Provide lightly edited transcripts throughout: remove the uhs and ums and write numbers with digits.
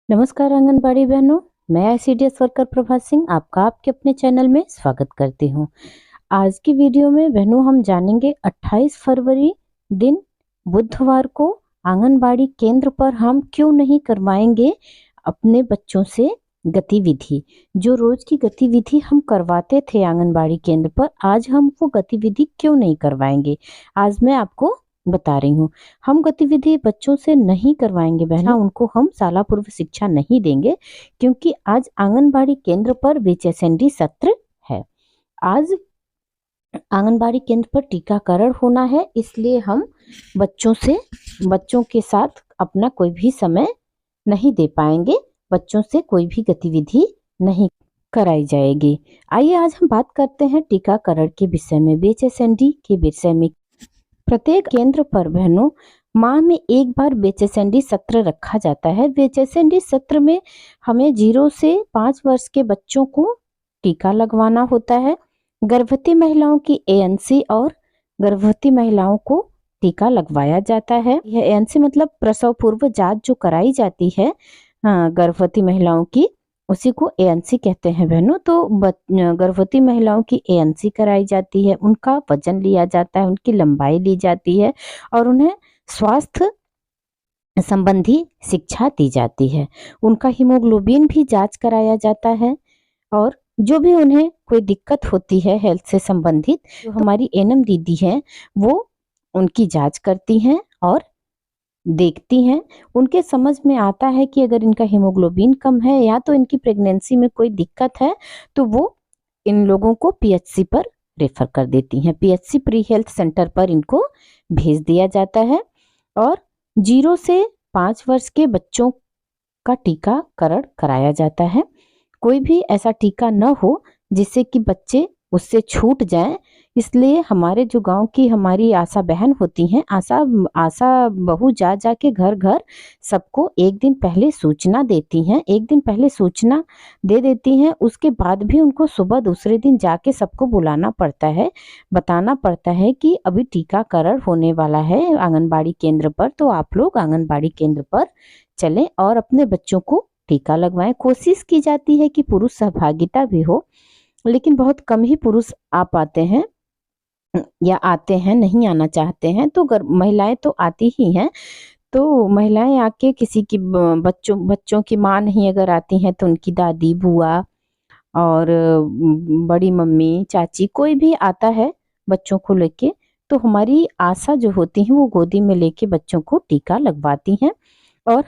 नमस्कार आंगनबाड़ी बहनों, मैं आईसीडीएस वर्कर प्रभा सिंह आपका आपके अपने चैनल में स्वागत करती हूँ। आज की वीडियो में बहनों हम जानेंगे 28 फरवरी दिन बुधवार को आंगनबाड़ी केंद्र पर हम क्यों नहीं करवाएंगे अपने बच्चों से गतिविधि। जो रोज की गतिविधि हम करवाते थे आंगनबाड़ी केंद्र पर, आज हम वो गतिविधि क्यों नहीं करवाएंगे, आज मैं आपको बता रही हूँ। हम गतिविधि बच्चों से नहीं करवाएंगे बहना, उनको हम शाला पूर्व शिक्षा नहीं देंगे क्योंकि आज आंगनबाड़ी केंद्र पर बीएचएसएनडी सत्र है। आज आंगनबाड़ी केंद्र पर टीकाकरण होना है, इसलिए हम बच्चों के साथ अपना कोई भी समय नहीं दे पाएंगे, बच्चों से कोई भी गतिविधि नहीं कराई जाएगी। आइए आज हम बात करते हैं टीकाकरण के विषय में, बीएचएसएनडी के विषय में। प्रत्येक केंद्र पर बहनों माह में एक बार बीएचएसएनडी सत्र रखा जाता है। बीएचएसएनडी सत्र में हमें 0 से 5 वर्ष के बच्चों को टीका लगवाना होता है। गर्भवती महिलाओं की एएनसी और गर्भवती महिलाओं को टीका लगवाया जाता है। यह एएनसी मतलब प्रसव पूर्व जांच जो कराई जाती है गर्भवती महिलाओं की, उसी को एएनसी कहते हैं बहनों। तो गर्भवती महिलाओं की एएनसी कराई जाती है, उनका वजन लिया जाता है, उनकी लंबाई ली जाती है और उन्हें स्वास्थ्य संबंधी शिक्षा दी जाती है। उनका हीमोग्लोबिन भी जांच कराया जाता है और जो भी उन्हें कोई दिक्कत होती है हेल्थ से संबंधित, जो हमारी एएनएम दीदी हैं वो उनकी जांच करती हैं और देखती हैं। उनके समझ में आता है कि अगर इनका हीमोग्लोबिन कम है या तो इनकी प्रेगनेंसी में कोई दिक्कत है, तो वो इन लोगों को पीएचसी पर रेफर कर देती हैं। पीएचसी प्री हेल्थ सेंटर पर इनको भेज दिया जाता है और 0 से 5 वर्ष के बच्चों का टीकाकरण कराया जाता है। कोई भी ऐसा टीका न हो जिससे कि बच्चे उससे छूट जाएं, इसलिए हमारे जो गांव की हमारी आशा बहन होती हैं, आशा बहू जा के घर घर सबको एक दिन पहले सूचना देती हैं, एक दिन पहले सूचना दे देती हैं। उसके बाद भी उनको सुबह दूसरे दिन जाके सबको बुलाना पड़ता है, बताना पड़ता है कि अभी टीकाकरण होने वाला है आंगनबाड़ी केंद्र पर, तो आप लोग आंगनबाड़ी केंद्र पर चलें और अपने बच्चों को टीका लगवाएं। कोशिश की जाती है कि पुरुष सहभागिता भी हो, लेकिन बहुत कम ही पुरुष आ पाते हैं या आते हैं, नहीं आना चाहते हैं, तो महिलाएं तो आती ही हैं। तो महिलाएं आके किसी की बच्चों की माँ नहीं अगर आती हैं तो उनकी दादी, बुआ और बड़ी मम्मी, चाची, कोई भी आता है बच्चों को लेके, तो हमारी आशा जो होती है वो गोदी में लेके बच्चों को टीका लगवाती हैं। और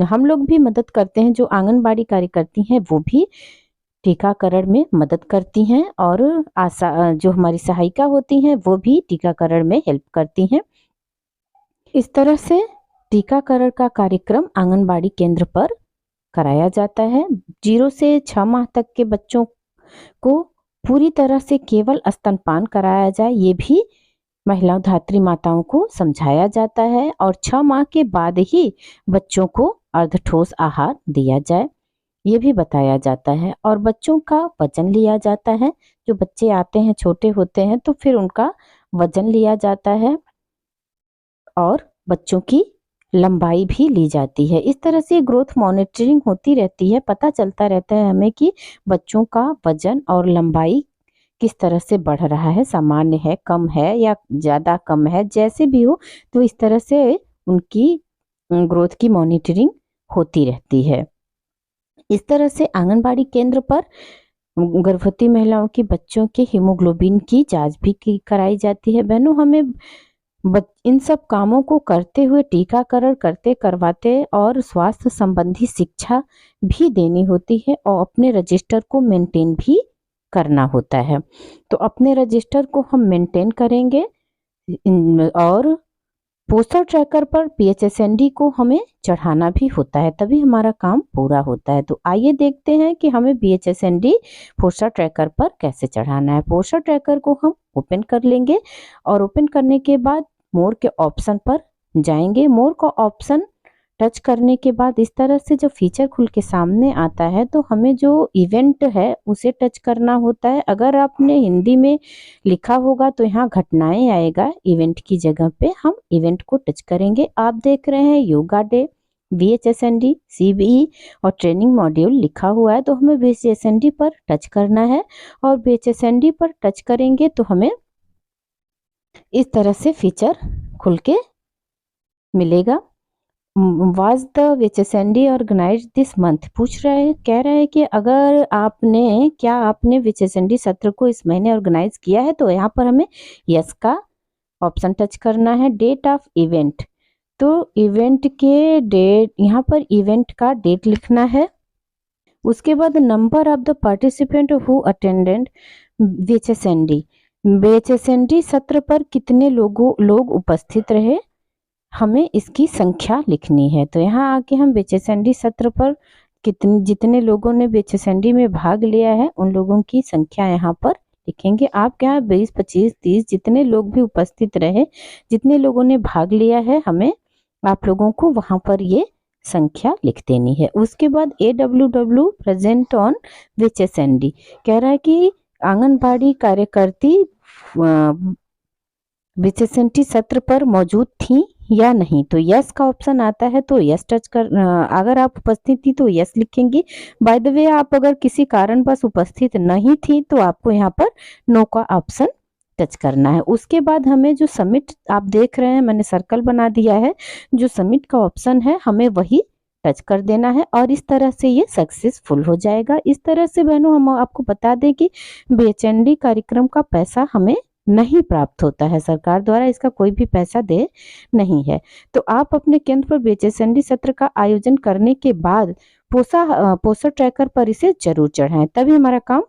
हम लोग भी मदद करते हैं, जो आंगनबाड़ी कार्यकर्ती हैं वो भी टीकाकरण में मदद करती हैं और जो हमारी सहायिका होती हैं वो भी टीकाकरण में हेल्प करती हैं। इस तरह से टीकाकरण का कार्यक्रम आंगनबाड़ी केंद्र पर कराया जाता है। 0 से 6 माह तक के बच्चों को पूरी तरह से केवल स्तनपान कराया जाए, ये भी महिलाओं धात्री माताओं को समझाया जाता है और 6 माह के बाद ही बच्चों को अर्धठोस आहार दिया जाए, ये भी बताया जाता है। और बच्चों का वजन लिया जाता है। जो बच्चे आते हैं छोटे होते हैं तो फिर उनका वजन लिया जाता है और बच्चों की लंबाई भी ली जाती है। इस तरह से ग्रोथ मॉनिटरिंग होती रहती है, पता चलता रहता है हमें कि बच्चों का वजन और लंबाई किस तरह से बढ़ रहा है, सामान्य है, कम है या ज़्यादा कम है, जैसे भी हो, तो इस तरह से उनकी ग्रोथ की मॉनिटरिंग होती रहती है। इस तरह से आंगनबाड़ी केंद्र पर गर्भवती महिलाओं के बच्चों के हीमोग्लोबिन की जांच भी कराई जाती है। बहनों, हमें इन सब कामों को करते हुए टीकाकरण करवाते और स्वास्थ्य संबंधी शिक्षा भी देनी होती है और अपने रजिस्टर को मेंटेन भी करना होता है। तो अपने रजिस्टर को हम मेंटेन करेंगे और पोस्टर ट्रैकर पर बीएचएसएनडी को हमें चढ़ाना भी होता है, तभी हमारा काम पूरा होता है। तो आइए देखते हैं कि हमें बीएचएसएनडी पोस्टर ट्रैकर पर कैसे चढ़ाना है। पोस्टर ट्रैकर को हम ओपन कर लेंगे और ओपन करने के बाद मोर के ऑप्शन पर जाएंगे। मोर का ऑप्शन टच करने के बाद इस तरह से जो फीचर खुल के सामने आता है, तो हमें जो इवेंट है उसे टच करना होता है। अगर आपने हिंदी में लिखा होगा तो यहाँ घटनाएं आएगा, इवेंट की जगह पे हम इवेंट को टच करेंगे। आप देख रहे हैं योगा डे, VHSND, CBE और ट्रेनिंग मॉड्यूल लिखा हुआ है, तो हमें VHSND पर टच करना है और VHSND पर टच करेंगे तो हमें इस तरह से फीचर खुल के मिलेगा। Was the VHSND organised this month, पूछ रहा है, कह रहा है कि अगर क्या आपने VHSND सत्र को इस महीने ऑर्गेनाइज किया है, तो यहाँ पर हमें यस का ऑप्शन टच करना है। डेट ऑफ इवेंट, तो इवेंट के डेट, यहाँ पर इवेंट का डेट लिखना है। उसके बाद number of the participant who attended VHSND, VHSND सत्र पर कितने लोग उपस्थित रहे, हमें इसकी संख्या लिखनी है। तो यहाँ आके हम VHSND सत्र पर जितने लोगों ने VHSND में भाग लिया है उन लोगों की संख्या यहाँ पर लिखेंगे। आप क्या 20, 25, 30 जितने लोग भी उपस्थित रहे, जितने लोगों ने भाग लिया है, हमें आप लोगों को वहां पर ये संख्या लिख देनी है। उसके बाद AWW प्रेजेंट ऑन VHSND, कह रहा है कि आंगनबाड़ी कार्यकर्ती VHSND सत्र पर मौजूद थी या नहीं, तो यस का ऑप्शन आता है, तो यस टच कर, अगर आप उपस्थित थी तो यस लिखेंगे। बाय द वे, आप अगर किसी कारणवश उपस्थित नहीं थी तो आपको यहाँ पर नो का ऑप्शन टच करना है। उसके बाद हमें जो सबमिट आप देख रहे हैं, मैंने सर्कल बना दिया है, जो सबमिट का ऑप्शन है हमें वही टच कर देना है और इस तरह से ये सक्सेसफुल हो जाएगा। इस तरह से बहनों हम आपको बता दें कि VHSND कार्यक्रम का पैसा हमें नहीं प्राप्त होता है, सरकार द्वारा इसका कोई भी पैसा दे नहीं है। तो आप अपने केंद्र पर VHSND सत्र का आयोजन करने के बाद पोषा ट्रैकर पर इसे जरूर चढ़ाएं, तभी हमारा काम